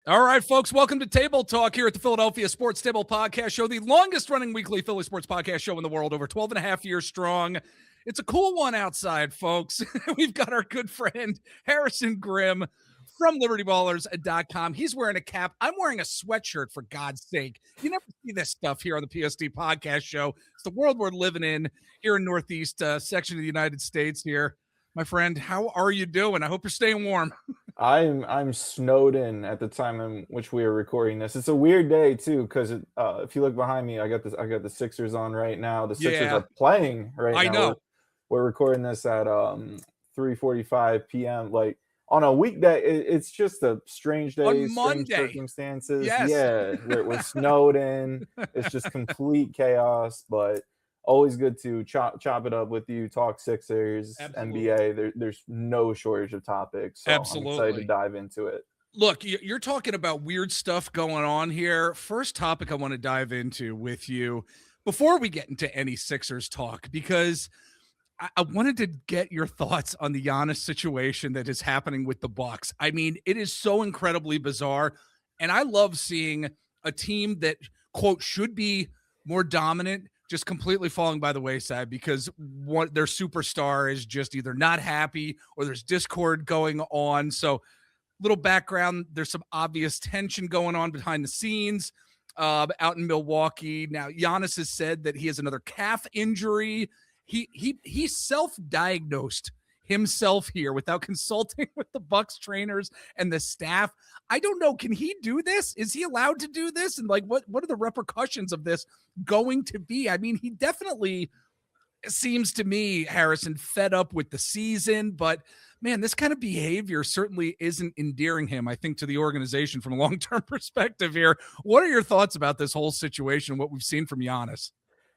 All right, folks, welcome to Table Talk here at the Philadelphia Sports Table Podcast Show, the longest-running weekly Philly sports podcast show in the world, over 12 and a half years strong. It's a cool one outside, folks. We've got our good friend Harrison Grimm from LibertyBallers.com. He's wearing a cap. I'm wearing a sweatshirt, for God's sake. You never see this stuff here on the PSD Podcast Show. It's the world we're living in here in Northeast section of the United States here. My friend, how are you doing? I hope you're staying warm. I'm snowed in at the time in which we are recording this. It's a weird day too, because if you look behind me, I got the Sixers on right now. The Sixers are playing right now. I know. We're recording this at 3:45 p.m. Like on a weekday, it's just a strange day, on Monday. Strange circumstances. Yes. Yeah, we're snowed in. It's just complete chaos, but always good to chop it up with you, talk Sixers, Absolutely. NBA. There's no shortage of topics. So Absolutely. I'm excited to dive into it. Look, you're talking about weird stuff going on here. First topic I want to dive into with you before we get into any Sixers talk, because I wanted to get your thoughts on the Giannis situation that is happening with the Bucks. I mean, it is so incredibly bizarre, and I love seeing a team that, quote, should be more dominant just completely falling by the wayside because their superstar is just either not happy or there's discord going on. So little background, there's some obvious tension going on behind the scenes out in Milwaukee. Now, Giannis has said that he has another calf injury. He self-diagnosed himself here without consulting with the Bucks trainers and the staff. I don't know. Can he do this? Is he allowed to do this? And like, what are the repercussions of this going to be? I mean, he definitely seems to me, Harrison, fed up with the season, but man, this kind of behavior certainly isn't endearing him, I think, to the organization from a long-term perspective here. What are your thoughts about this whole situation, what we've seen from Giannis?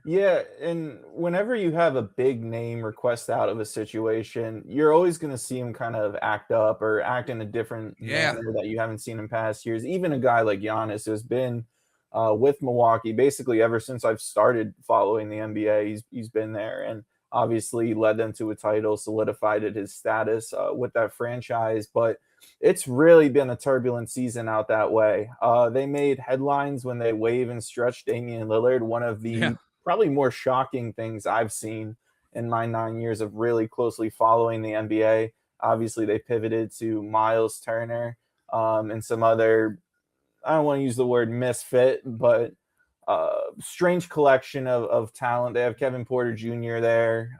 Yeah, and whenever you have a big name request out of a situation, you're always going to see him kind of act up or act in a different manner that you haven't seen in past years. Even a guy like Giannis who's been with Milwaukee basically ever since I've started following the NBA. He's been there and obviously led them to a title, solidified his status with that franchise. But it's really been a turbulent season out that way. They made headlines when they waive and stretch Damian Lillard, one of the probably more shocking things I've seen in my 9 years of really closely following the NBA. Obviously, they pivoted to Miles Turner and some other, I don't want to use the word misfit, but strange collection of talent. They have Kevin Porter Jr. there.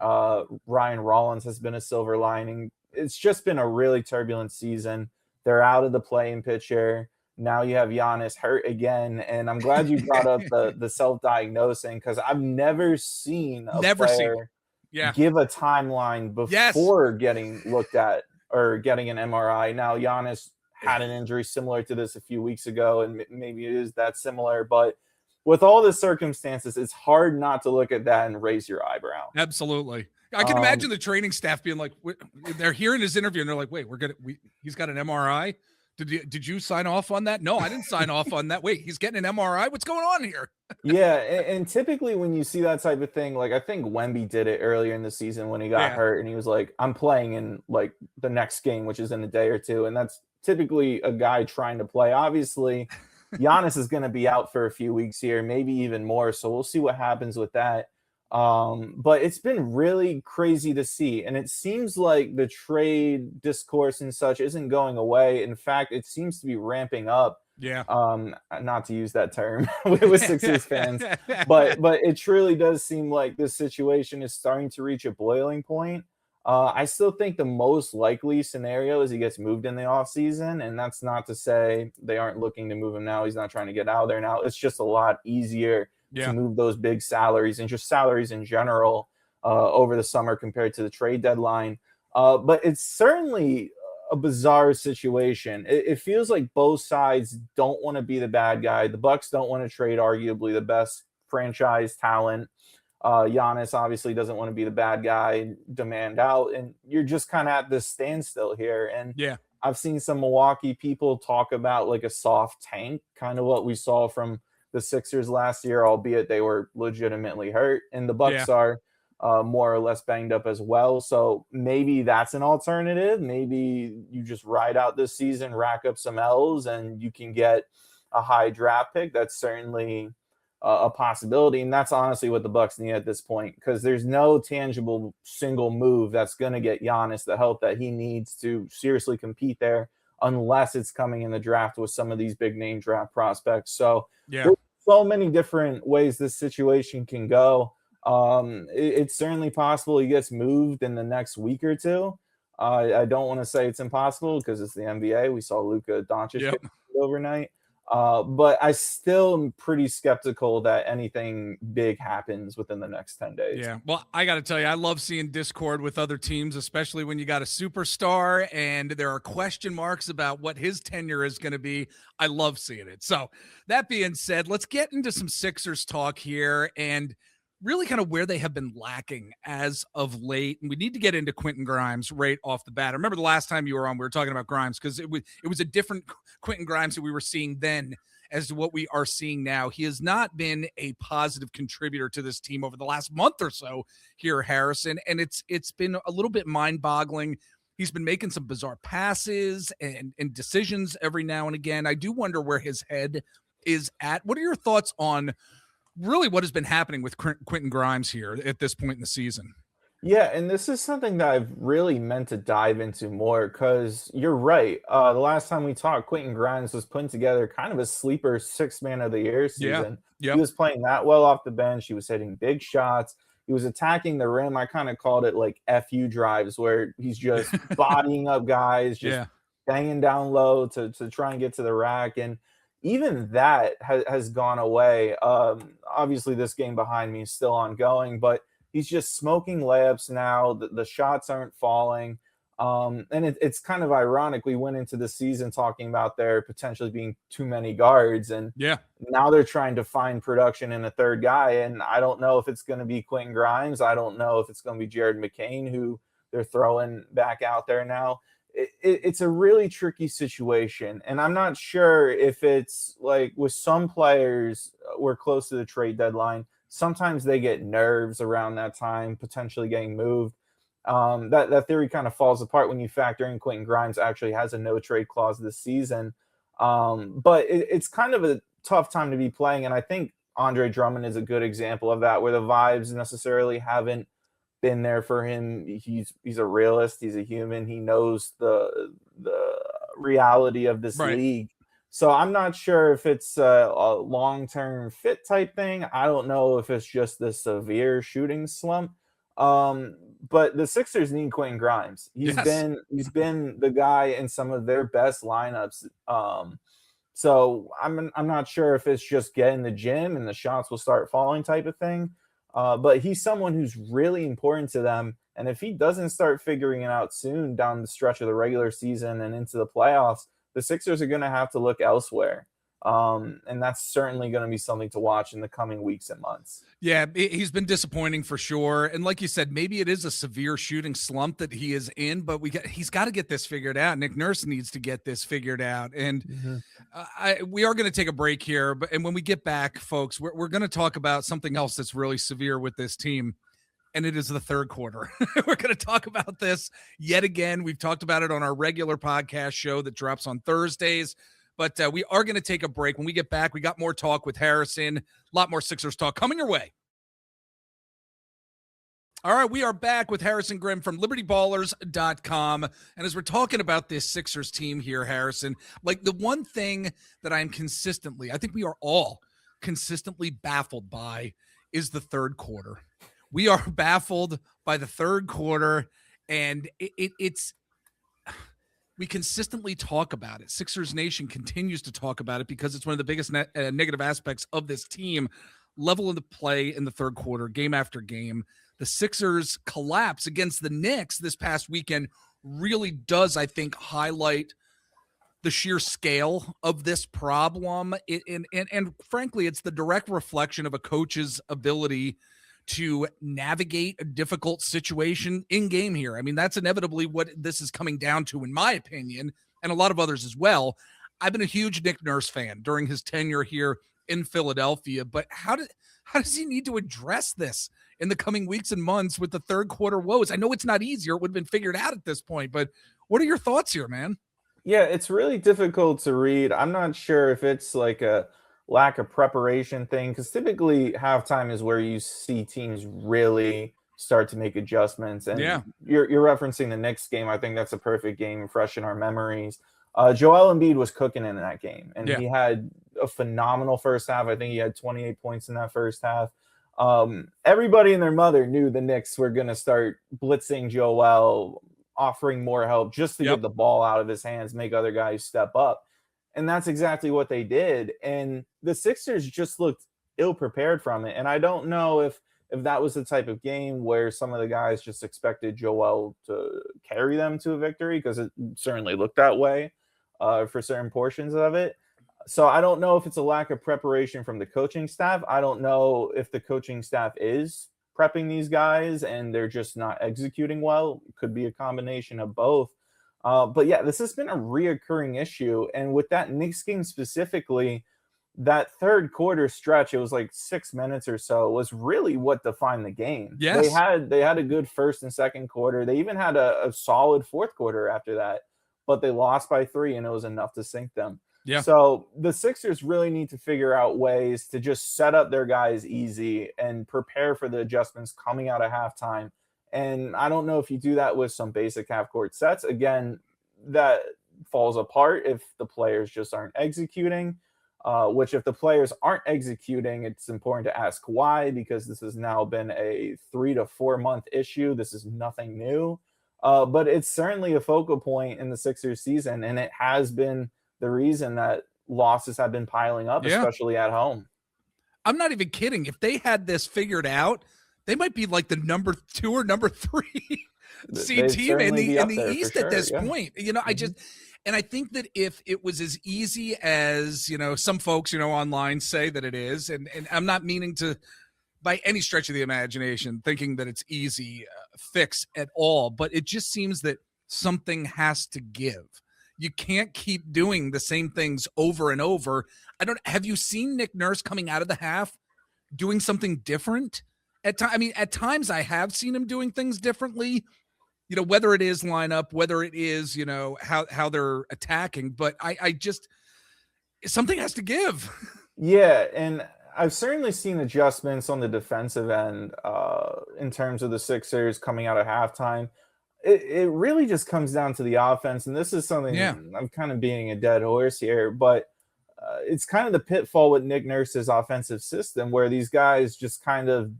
Ryan Rollins has been a silver lining. It's just been a really turbulent season. They're out of the play-in picture. Now you have Giannis hurt again, and I'm glad you brought up the self-diagnosing because I've never seen a player give a timeline before getting looked at or getting an MRI. Now Giannis had an injury similar to this a few weeks ago, and maybe it is that similar, but with all the circumstances, it's hard not to look at that and raise your eyebrow. Absolutely. I can imagine the training staff being like, they're hearing his interview and they're like, wait, he's got an MRI. Did you sign off on that? No, I didn't sign off on that. Wait, he's getting an MRI? What's going on here? Yeah, and typically when you see that type of thing, like I think Wemby did it earlier in the season when he got hurt and he was like, I'm playing in like the next game, which is in a day or two. And that's typically a guy trying to play. Obviously, Giannis is going to be out for a few weeks here, maybe even more. So we'll see what happens with that. But it's been really crazy to see. And it seems like the trade discourse and such isn't going away. In fact, it seems to be ramping up. Yeah. Not to use that term with Sixers fans, but it truly does seem like this situation is starting to reach a boiling point. I still think the most likely scenario is he gets moved in the offseason, and that's not to say they aren't looking to move him now. He's not trying to get out of there now. It's just a lot easier to move those big salaries and just salaries in general over the summer compared to the trade deadline. But it's certainly a bizarre situation. It feels like both sides don't want to be the bad guy. The Bucks don't want to trade arguably the best franchise talent. Giannis obviously doesn't want to be the bad guy and demand out. And you're just kind of at this standstill here. And I've seen some Milwaukee people talk about like a soft tank, kind of what we saw from the Sixers last year, albeit they were legitimately hurt. And the Bucks are more or less banged up as well. So maybe that's an alternative. Maybe you just ride out this season, rack up some L's, and you can get a high draft pick. That's certainly a possibility, and that's honestly what the Bucks need at this point, because there's no tangible single move that's going to get Giannis the help that he needs to seriously compete there, unless it's coming in the draft with some of these big name draft prospects. So there's so many different ways this situation can go. It's certainly possible he gets moved in the next week or two. I don't want to say it's impossible because it's the NBA. We saw Luka Doncic get overnight. But I still am pretty skeptical that anything big happens within the next 10 days. Yeah. Well, I got to tell you, I love seeing discord with other teams, especially when you got a superstar and there are question marks about what his tenure is going to be. I love seeing it. So that being said, let's get into some Sixers talk here and really kind of where they have been lacking as of late. And we need to get into Quentin Grimes right off the bat. I remember the last time you were on, we were talking about Grimes because it was a different Quentin Grimes that we were seeing then as to what we are seeing now. He has not been a positive contributor to this team over the last month or so here, Harrison. And it's been a little bit mind-boggling. He's been making some bizarre passes and decisions every now and again. I do wonder where his head is at. What are your thoughts on really what has been happening with Quentin Grimes here at this point in the season? Yeah, and this is something that I've really meant to dive into more, because you're right. The last time we talked, Quentin Grimes was putting together kind of a sleeper sixth man of the year season. He was playing that well off the bench. He was hitting big shots. He was attacking the rim. I kind of called it like FU drives, where he's just bodying up guys, just banging down low to try and get to the rack. And even that has gone away. Obviously, this game behind me is still ongoing, but he's just smoking layups now. The shots aren't falling. And it's kind of ironic. We went into the season talking about there potentially being too many guards. And now they're trying to find production in a third guy. And I don't know if it's going to be Quentin Grimes. I don't know if it's going to be Jared McCain, who they're throwing back out there now. It's a really tricky situation. And I'm not sure if it's like with some players, we're close to the trade deadline. Sometimes they get nerves around that time, potentially getting moved. That theory kind of falls apart when you factor in Quentin Grimes actually has a no trade clause this season. But it's kind of a tough time to be playing. And I think Andre Drummond is a good example of that, where the vibes necessarily haven't been there for him. He's a realist. He's a human. He knows the reality of this league. So I'm not sure if it's a long-term fit type thing. I don't know if it's just the severe shooting slump. But the Sixers need Quentin Grimes. He's been the guy in some of their best lineups. So I'm not sure if it's just get in the gym and the shots will start falling type of thing. But he's someone who's really important to them. And if he doesn't start figuring it out soon down the stretch of the regular season and into the playoffs, the Sixers are going to have to look elsewhere. And that's certainly going to be something to watch in the coming weeks and months. Yeah, he's been disappointing for sure. And like you said, maybe it is a severe shooting slump that he is in, but he's got to get this figured out. Nick Nurse needs to get this figured out. And we are going to take a break here. And when we get back, folks, we're going to talk about something else that's really severe with this team. And it is the third quarter. We're going to talk about this yet again. We've talked about it on our regular podcast show that drops on Thursdays. But we are going to take a break. When we get back, we got more talk with Harrison, a lot more Sixers talk coming your way. All right, we are back with Harrison Grimm from LibertyBallers.com. And as we're talking about this Sixers team here, Harrison, like the one thing that I'm I think we are all consistently baffled by is the third quarter. We are baffled by the third quarter, and it's we consistently talk about it. Sixers Nation continues to talk about it because it's one of the biggest negative aspects of this team. Level of the play in the third quarter, game after game. The Sixers collapse against the Knicks this past weekend really does, I think, highlight the sheer scale of this problem. And frankly, it's the direct reflection of a coach's ability to navigate a difficult situation in game here. I mean, that's inevitably what this is coming down to, in my opinion, and a lot of others as well. I've been a huge Nick Nurse fan during his tenure here in Philadelphia, but how does he need to address this in the coming weeks and months with the third quarter woes. I know it's not easier. It would have been figured out at this point, but what are your thoughts here, man? Yeah, it's really difficult to read. I'm not sure if it's like a lack of preparation thing, because typically halftime is where you see teams really start to make adjustments. And Yeah. you're referencing the Knicks game. I think that's a perfect game, fresh in our memories. Joel Embiid was cooking in that game, and he had a phenomenal first half. I think he had 28 points in that first half. Everybody and their mother knew the Knicks were going to start blitzing Joel, offering more help just to get the ball out of his hands, make other guys step up. And that's exactly what they did. And the Sixers just looked ill prepared from it. And I don't know if that was the type of game where some of the guys just expected Joel to carry them to a victory, because it certainly looked that way for certain portions of it. So I don't know if it's a lack of preparation from the coaching staff. I don't know if the coaching staff is prepping these guys and they're just not executing well. It could be a combination of both. But yeah, this has been a reoccurring issue. And with that Knicks game specifically, that third quarter stretch, it was like 6 minutes or so, was really what defined the game. Yes. They had a good first and second quarter. They even had a solid fourth quarter after that, but they lost by 3 and it was enough to sink them. Yeah. So the Sixers really need to figure out ways to just set up their guys easy and prepare for the adjustments coming out of halftime. And I don't know if you do that with some basic half-court sets. Again, that falls apart if the players just aren't executing, which if the players aren't executing, it's important to ask why, because this has now been a 3 to 4 month issue. This is nothing new, but it's certainly a focal point in the Sixers season, and it has been the reason that losses have been piling up, especially at home. I'm not even kidding. If they had this figured out, they might be like the number 2 or number 3 seed team in the East at this point. You know, I think that if it was as easy as, you know, some folks, you know, online say that it is, and I'm not meaning to, by any stretch of the imagination, thinking that it's easy fix at all, but it just seems that something has to give. You can't keep doing the same things over and over. Have you seen Nick Nurse coming out of the half doing something different? At times I have seen him doing things differently, you know, whether it is lineup, whether it is, you know, how they're attacking, but I just, something has to give. Yeah. And I've certainly seen adjustments on the defensive end in terms of the Sixers coming out of halftime. It really just comes down to the offense. And this is something I'm kind of being a dead horse here, but it's kind of the pitfall with Nick Nurse's offensive system, where these guys just kind of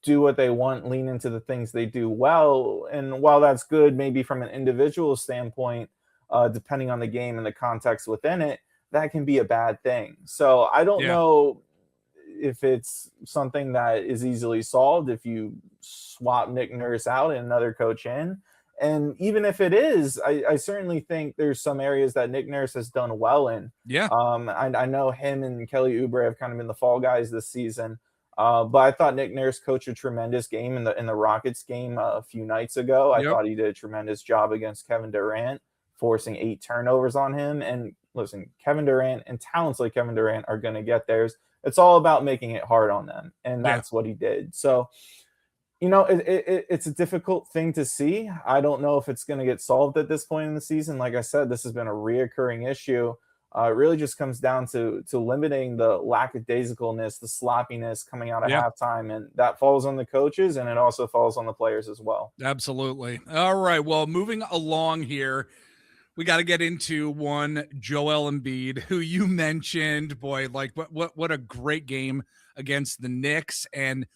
do what they want, lean into the things they do well. And while that's good, maybe from an individual standpoint, depending on the game and the context within it, that can be a bad thing. So I don't know if it's something that is easily solved if you swap Nick Nurse out and another coach in. And even if it is, I certainly think there's some areas that Nick Nurse has done well in. Yeah. I know him and Kelly Oubre have kind of been the fall guys this season. But I thought Nick Nurse coached a tremendous game in the Rockets game a few nights ago. I thought he did a tremendous job against Kevin Durant, forcing 8 turnovers on him. And listen, Kevin Durant and talents like Kevin Durant are going to get theirs. It's all about making it hard on them. And that's what he did. So, you know, it's a difficult thing to see. I don't know if it's going to get solved at this point in the season. Like I said, this has been a reoccurring issue. It really just comes down to limiting the lackadaisicalness, the sloppiness coming out of halftime. And that falls on the coaches, and it also falls on the players as well. Absolutely. All right. Well, moving along here, we got to get into one Joel Embiid, who you mentioned. Boy, like what a great game against the Knicks. And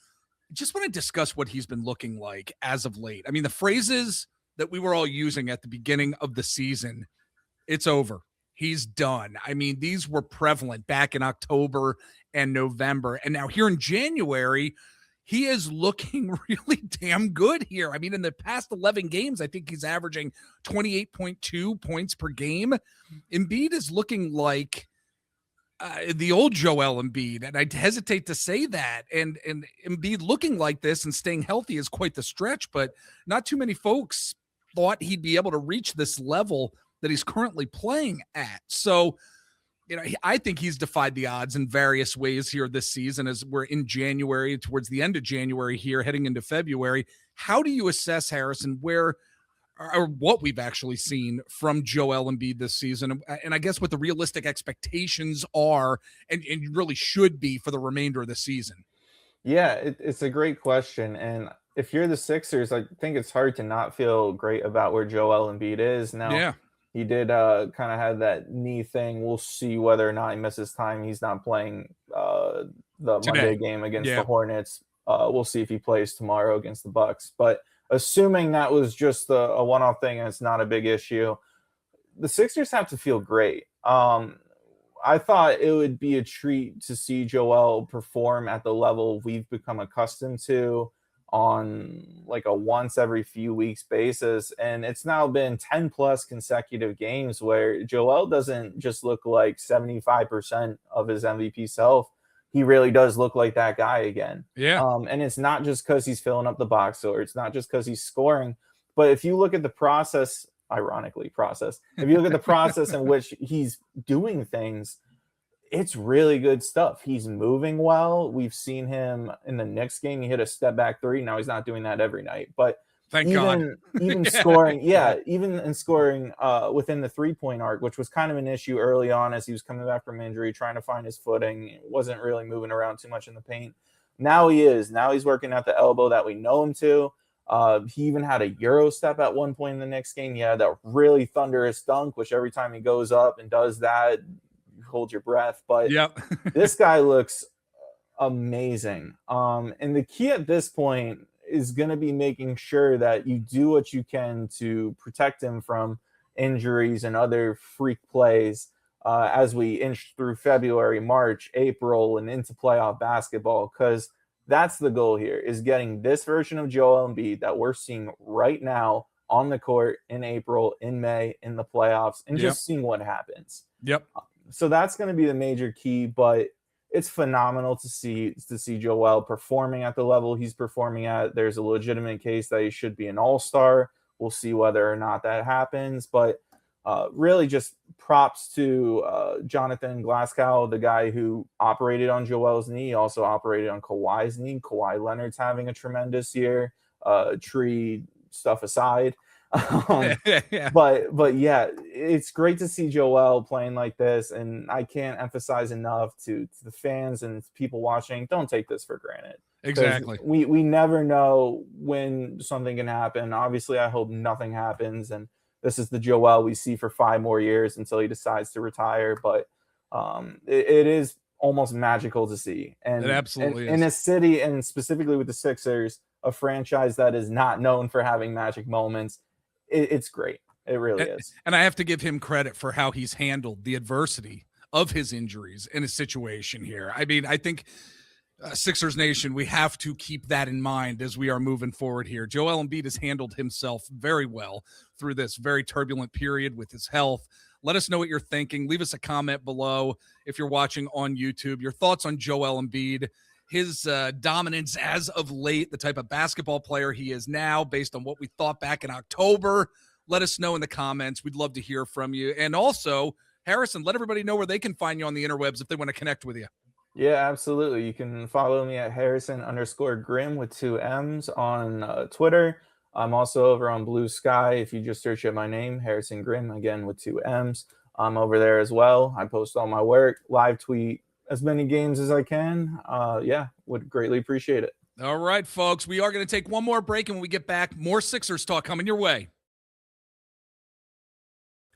just want to discuss what he's been looking like as of late. I mean, the phrases that we were all using at the beginning of the season, it's over. He's done. I mean, these were prevalent back in October and November. And now here in January, he is looking really damn good here. I mean, in the past 11 games, I think he's averaging 28.2 points per game. Embiid is looking like the old Joel Embiid, and I'd hesitate to say that. And Embiid looking like this and staying healthy is quite the stretch, but not too many folks thought he'd be able to reach this level that he's currently playing at. So I think he's defied the odds in various ways here this season as we're in January, towards the end of January here, heading into February. How do you assess, Harrison, where or what we've actually seen from Joel Embiid this season? And I guess what the realistic expectations are and really should be for the remainder of the season. Yeah, it's a great question. And if you're the Sixers, I think it's hard to not feel great about where Joel Embiid is. Now, Yeah. he did kind of have that knee thing. We'll see whether or not he misses time. He's not playing the Monday Today. game against Yeah. the Hornets. We'll see if he plays tomorrow against the Bucks. But assuming that was just a one-off thing and it's not a big issue, the Sixers have to feel great. I thought it would be a treat to see Joel perform at the level we've become accustomed to on like a once every few weeks basis. And it's now been 10 plus consecutive games where Joel doesn't just look like 75% of his MVP self. He really does look like that guy again. Yeah. And it's not just because he's filling up the box or it's not just because he's scoring. But if you look at the process, if you look at the process in which he's doing things, it's really good stuff. He's moving well. We've seen him in the Knicks game. He hit a step back three. Now he's not doing that every night, but Thank God. Even scoring, even in scoring within the 3-point arc, which was kind of an issue early on as he was coming back from injury, trying to find his footing, wasn't really moving around too much in the paint. Now he is. Now he's working at the elbow that we know him to. He even had a Euro step at one point in the next game. He had that really thunderous dunk, which every time he goes up and does that, you hold your breath. But Yep. this guy looks amazing. And the key at this point is going to be making sure that you do what you can to protect him from injuries and other freak plays as we inch through February, March, April, and into playoff basketball, because that's the goal here, is getting this version of Joel Embiid that we're seeing right now on the court in April, in May, in the playoffs, and just seeing what happens. Yep. So that's going to be the major key, but it's phenomenal to see Joel performing at the level he's performing at. There's a legitimate case that he should be an all-star. We'll see whether or not that happens, but really just props to Jonathan Glasgow, the guy who operated on Joel's knee, also operated on Kawhi's knee. Kawhi Leonard's having a tremendous year, tree stuff aside. But yeah, it's great to see Joel playing like this, and I can't emphasize enough to the fans and people watching, don't take this for granted. Exactly. We never know when something can happen. Obviously, I hope nothing happens, and this is the Joel we see for 5 more years until he decides to retire. But it is almost magical to see, and it absolutely is. In a city, and specifically with the Sixers, a franchise that is not known for having magic moments. It's great. It really is. And I have to give him credit for how he's handled the adversity of his injuries in his situation here. I mean, I think Sixers Nation, we have to keep that in mind as we are moving forward here. Joel Embiid has handled himself very well through this very turbulent period with his health. Let us know what you're thinking. Leave us a comment below if you're watching on YouTube. Your thoughts on Joel Embiid, his dominance as of late, the type of basketball player he is now based on what we thought back in October. Let us know in the comments. We'd love to hear from you. And also, Harrison, let everybody know where they can find you on the interwebs if they want to connect with you. Yeah, absolutely. You can follow me at Harrison_Grimm with 2 M's on Twitter. I'm also over on Blue Sky. If you just search at my name, Harrison Grimm, again with 2 M's. I'm over there as well. I post all my work, live tweet as many games as I can. Would greatly appreciate it. All right, folks. We are going to take one more break, and when we get back, more Sixers talk coming your way.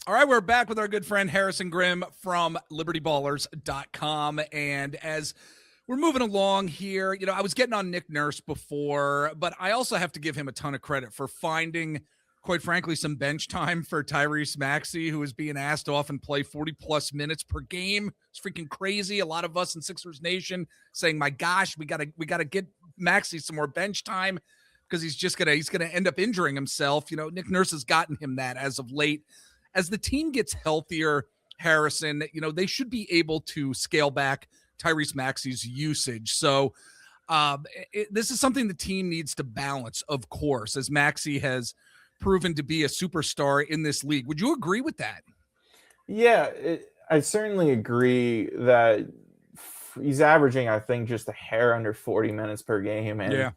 All right, we're back with our good friend Harrison Grimm from LibertyBallers.com. And as we're moving along here, I was getting on Nick Nurse before, but I also have to give him a ton of credit for finding, quite frankly, some bench time for Tyrese Maxey, who is being asked to often play 40-plus minutes per game. It's freaking crazy. A lot of us in Sixers Nation saying, my gosh, we gotta get Maxey some more bench time because he's gonna end up injuring himself. Nick Nurse has gotten him that as of late. As the team gets healthier, Harrison, they should be able to scale back Tyrese Maxey's usage. So this is something the team needs to balance, of course, as Maxey has proven to be a superstar in this league. Would you agree with that? Yeah, I certainly agree that he's averaging, I think, just a hair under 40 minutes per game, and Yeah.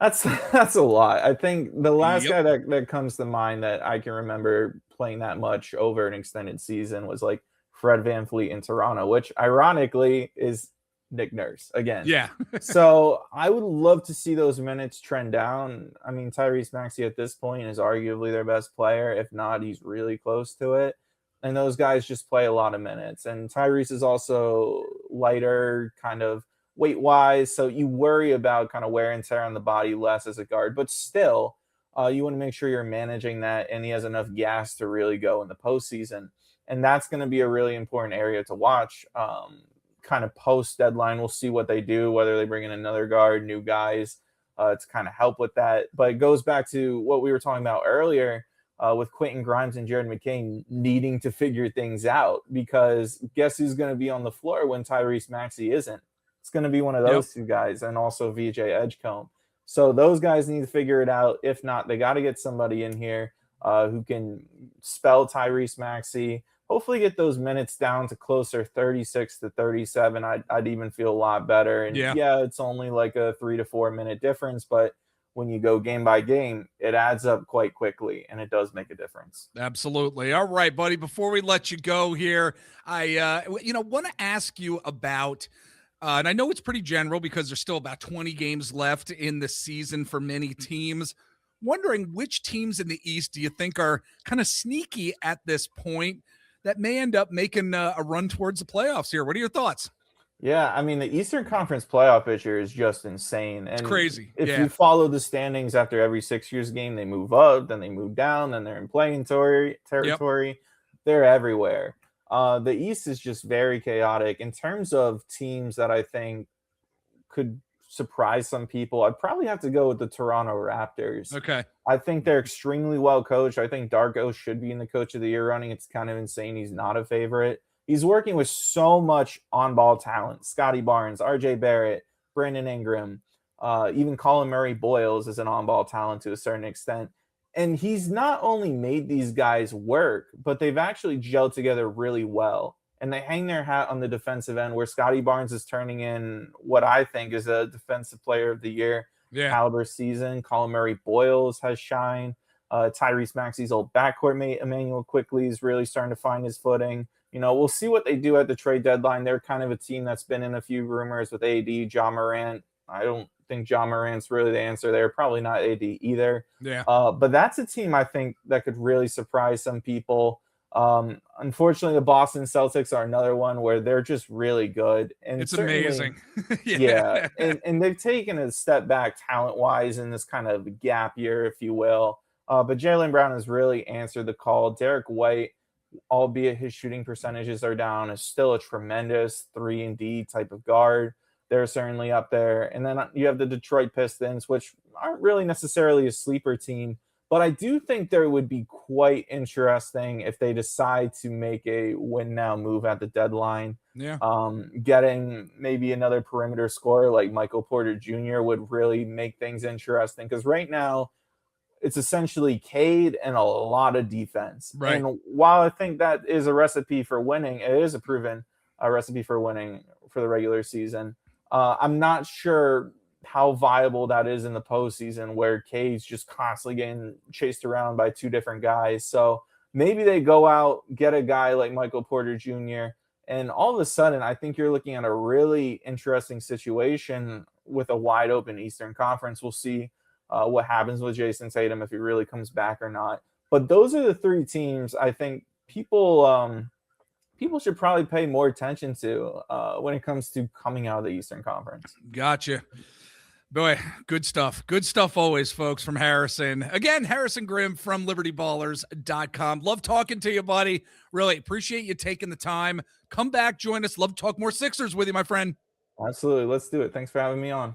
that's that's a lot. I think the last Yep. guy that comes to mind that I can remember playing that much over an extended season was like Fred VanVleet in Toronto, which ironically is Nick Nurse again. Yeah. So I would love to see those minutes trend down. I mean, Tyrese Maxey at this point is arguably their best player. If not, he's really close to it. And those guys just play a lot of minutes. And Tyrese is also lighter, kind of weight wise. So you worry about kind of wear and tear on the body less as a guard, but still, you want to make sure you're managing that and he has enough gas to really go in the postseason. And that's going to be a really important area to watch. Kind of post deadline, we'll see what they do, whether they bring in another guard, new guys to kind of help with that. But it goes back to what we were talking about earlier with Quentin Grimes and Jared McCain needing to figure things out, because guess who's going to be on the floor when Tyrese Maxey isn't? It's going to be one of those two guys, and also VJ Edgecombe. So those guys need to figure it out. If not, they got to get somebody in here who can spell Tyrese Maxey. Hopefully get those minutes down to closer 36 to 37. I'd even feel a lot better. And yeah, it's only like a 3 to 4 minute difference, but when you go game by game, it adds up quite quickly, and it does make a difference. Absolutely. All right, buddy. Before we let you go here, I want to ask you about, and I know it's pretty general because there's still about 20 games left in the season for many teams. Wondering which teams in the East do you think are kind of sneaky at this point that may end up making a run towards the playoffs here? What are your thoughts? Yeah, I mean, the Eastern Conference playoff picture is just insane. And it's crazy. If you follow the standings after every 6 years game, they move up, then they move down, then they're in playing territory. Yep. They're everywhere. The East is just very chaotic. In terms of teams that I think could surprise some people, I'd probably have to go with the Toronto Raptors. Okay. I think they're extremely well coached. I think Darko should be in the Coach of the Year running. It's kind of insane he's not a favorite. He's working with so much on-ball talent. Scotty Barnes, RJ Barrett, Brandon Ingram, even Colin Murray Boyles is an on-ball talent to a certain extent. And he's not only made these guys work, but they've actually gelled together really well. And they hang their hat on the defensive end, where Scotty Barnes is turning in what I think is a defensive player of the year caliber season. Colin Murray Boyles has shined. Tyrese Maxey's old backcourt mate, Emmanuel Quickley, is really starting to find his footing. You know, we'll see what they do at the trade deadline. They're kind of a team that's been in a few rumors with AD, Ja Morant. I don't think Ja Morant's really the answer there. Probably not AD either. Yeah. But that's a team I think that could really surprise some people. Unfortunately, the Boston Celtics are another one where they're just really good. And it's amazing. Yeah. And they've taken a step back talent-wise in this kind of gap year, if you will. But Jaylen Brown has really answered the call. Derek White, albeit his shooting percentages are down, is still a tremendous 3-and-D type of guard. They're certainly up there. And then you have the Detroit Pistons, which aren't really necessarily a sleeper team, but I do think there would be quite interesting if they decide to make a win now move at the deadline. Yeah. Getting maybe another perimeter scorer like Michael Porter Jr. would really make things interesting, because right now it's essentially Cade and a lot of defense. Right. And while I think that is a recipe for winning, it is a proven recipe for winning for the regular season. I'm not sure how viable that is in the postseason, where Cade's just constantly getting chased around by two different guys. So maybe they go out, get a guy like Michael Porter Jr., and all of a sudden, I think you're looking at a really interesting situation with a wide open Eastern Conference. We'll see what happens with Jason Tatum, if he really comes back or not. But those are the three teams I think people should probably pay more attention to when it comes to coming out of the Eastern Conference. Gotcha. Boy, good stuff. Good stuff always, folks, from Harrison. Again, Harrison Grimm from LibertyBallers.com. Love talking to you, buddy. Really appreciate you taking the time. Come back, join us. Love to talk more Sixers with you, my friend. Absolutely. Let's do it. Thanks for having me on.